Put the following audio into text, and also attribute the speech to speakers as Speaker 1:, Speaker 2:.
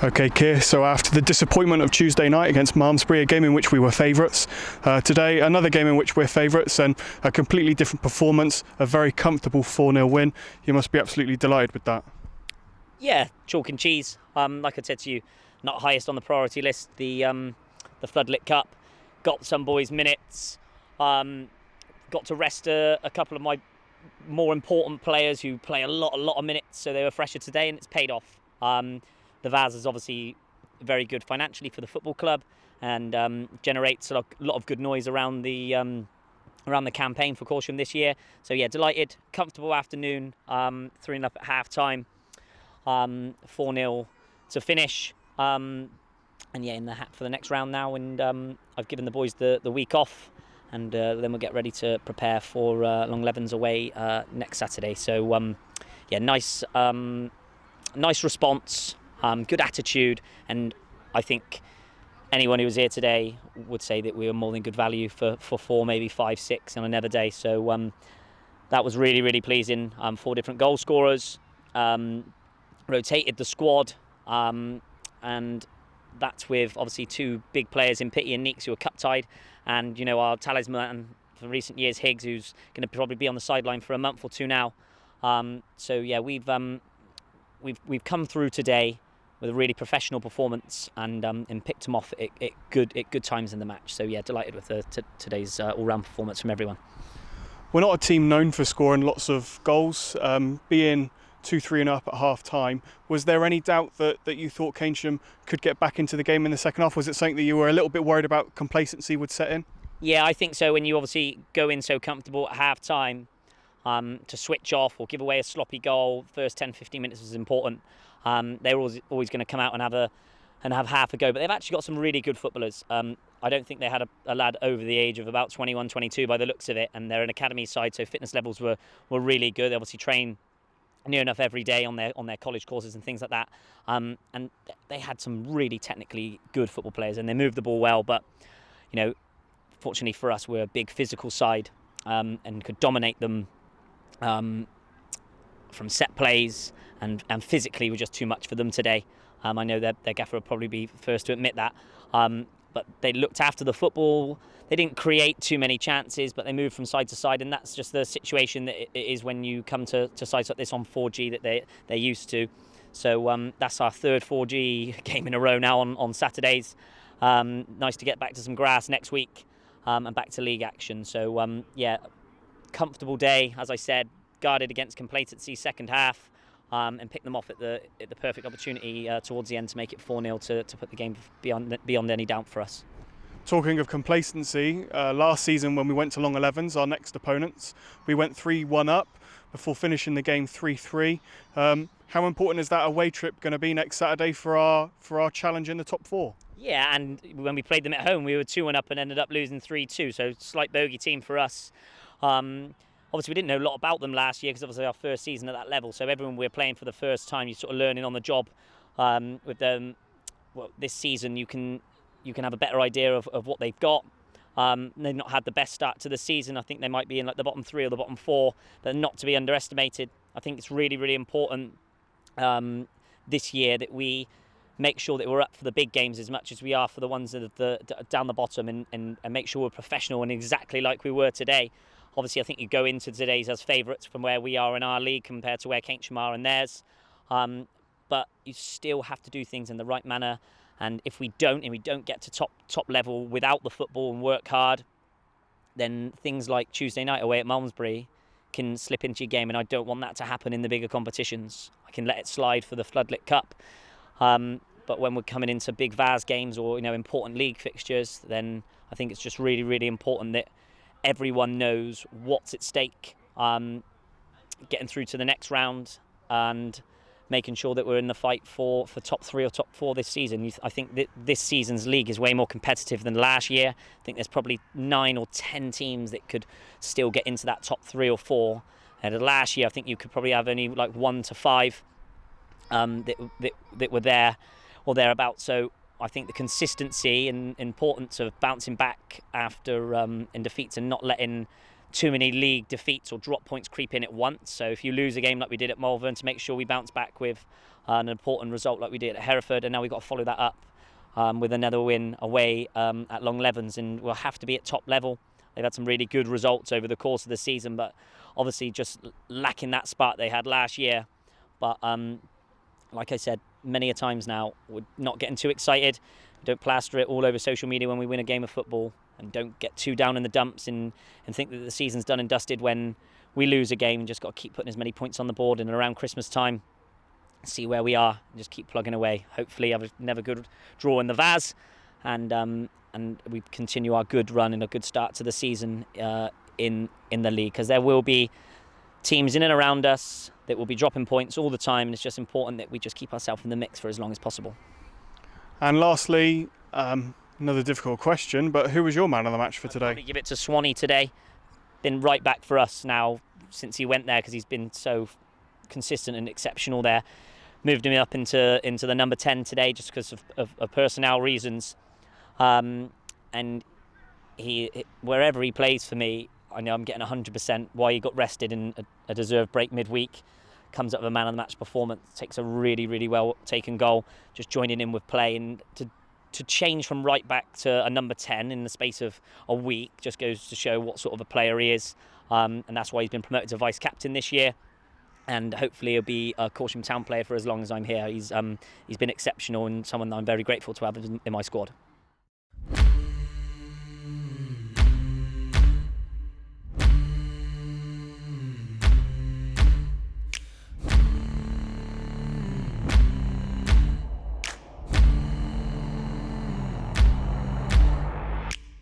Speaker 1: Okay, Keir, so after the disappointment of Tuesday night against Malmesbury, a game in which we were favourites, today another game in which we're favourites and a completely different performance, a very comfortable 4-0 win. You must be absolutely delighted with that.
Speaker 2: Yeah, chalk and cheese. Like I said to you, not highest on the priority list. The Floodlit Cup, got some boys minutes, got to rest a couple of my more important players who play a lot of minutes, so they were fresher today, and it's paid off. The Vase is obviously very good financially for the football club, and generates a lot of good noise around the campaign for Corsham this year. So yeah, delighted, comfortable afternoon, 3-0 up at half time, 4-0 to finish, and yeah, in the hat for the next round now. And I've given the boys the week off, and then we'll get ready to prepare for Long Levens away next Saturday. So yeah, nice response. Good attitude, and I think anyone who was here today would say that we were more than good value for 4, maybe 5, 6 on another day. So that was really pleasing. 4 different goal scorers, rotated the squad, and that's with obviously 2 big players in Pitty and Neeks who are cup tied, and our talisman for recent years, Higgs, who's going to probably be on the sideline for a month or 2 now. So yeah, we've come through today with a really professional performance, and picked them off at good times in the match. So yeah, delighted with today's all-round performance from everyone.
Speaker 1: We're not a team known for scoring lots of goals, being 2-3 and up at half time. Was there any doubt that you thought Keynsham could get back into the game in the second half? Was it something that you were a little bit worried about complacency would set in?
Speaker 2: Yeah, I think so. When you obviously go in so comfortable at half time, to switch off or give away a sloppy goal, first 10-15 minutes was important. They were always going to come out and have half a go, but they've actually got some really good footballers. I don't think they had a lad over the age of about 21, 22 by the looks of it, and they're an academy side, so fitness levels were really good. They obviously train near enough every day on their college courses and things like that. And they had some really technically good football players, and they moved the ball well. But fortunately for us, we're a big physical side, and could dominate them from set plays, and physically were just too much for them today. I know their gaffer will probably be first to admit that. But they looked after the football. They didn't create too many chances, but they moved from side to side, and that's just the situation that it is when you come to sites like this on 4G that they're used to. So that's our third 4G game in a row now on Saturdays. Nice to get back to some grass next week, and back to league action. So yeah, comfortable day, as I said, guarded against complacency second half, and picked them off at the perfect opportunity towards the end to make it 4-0 to put the game beyond any doubt for us.
Speaker 1: Talking of complacency, last season when we went to Long 11s, our next opponents, we went 3-1 up before finishing the game 3-3. How important is that away trip going to be next Saturday for our challenge in the top 4?
Speaker 2: Yeah, and when we played them at home, we were 2-1 up and ended up losing 3-2, so slight bogey team for us. Obviously, we didn't know a lot about them last year because obviously our first season at that level. So everyone we were playing for the first time, you're sort of learning on the job with them. Well, this season you can have a better idea of what they've got. They've not had the best start to the season. I think they might be in like the bottom 3 or the bottom 4. They're not to be underestimated. I think it's really important this year that we make sure that we're up for the big games as much as we are for the ones that are down the bottom, and make sure we're professional and exactly like we were today. Obviously, I think you go into today's as favourites from where we are in our league compared to where Keynsham are in theirs. But you still have to do things in the right manner. And if we don't get to top level without the football and work hard, then things like Tuesday night away at Malmesbury can slip into your game. And I don't want that to happen in the bigger competitions. I can let it slide for the Floodlit Cup. But when we're coming into big Vase games or important league fixtures, then I think it's just really important that everyone knows what's at stake, getting through to the next round and making sure that we're in the fight for top 3 or top 4 this season. I think that this season's league is way more competitive than last year. I think there's probably 9 or 10 teams that could still get into that top 3 or 4. And last year, I think you could probably have only like 1 to 5 that were there or thereabouts. So I think the consistency and importance of bouncing back after in defeats and not letting too many league defeats or drop points creep in at once. So if you lose a game like we did at Malvern, to make sure we bounce back with an important result like we did at Hereford, and now we've got to follow that up with another win away at Long Levens, and we'll have to be at top level. They've had some really good results over the course of the season, but obviously just lacking that spark they had last year. But like I said many a times now, we're not getting too excited. Don't plaster it all over social media when we win a game of football, and don't get too down in the dumps and think that the season's done and dusted when we lose a game. Just got to keep putting as many points on the board, and around Christmas time, see where we are and just keep plugging away. Hopefully have another good draw in the Vase, and we continue our good run and a good start to the season in the league, because there will be teams in and around us that will be dropping points all the time, and it's just important that we just keep ourselves in the mix for as long as possible.
Speaker 1: And lastly, another difficult question, but who was your man of the match for today?
Speaker 2: I'd probably give it to Swanee today. Been right back for us now since he went there, because he's been so consistent and exceptional there. Moved him up into the number 10 today just because of personnel reasons. And he wherever he plays for me, I know I'm getting 100%. Why he got rested in a deserved break midweek, comes up with a man of the match performance, takes a really, really well taken goal, just joining in with play, and to change from right back to a number 10 in the space of a week just goes to show what sort of a player he is, and that's why he's been promoted to vice captain this year, and hopefully he'll be a Corsham Town player for as long as I'm here. He's been exceptional and someone that I'm very grateful to have in my squad.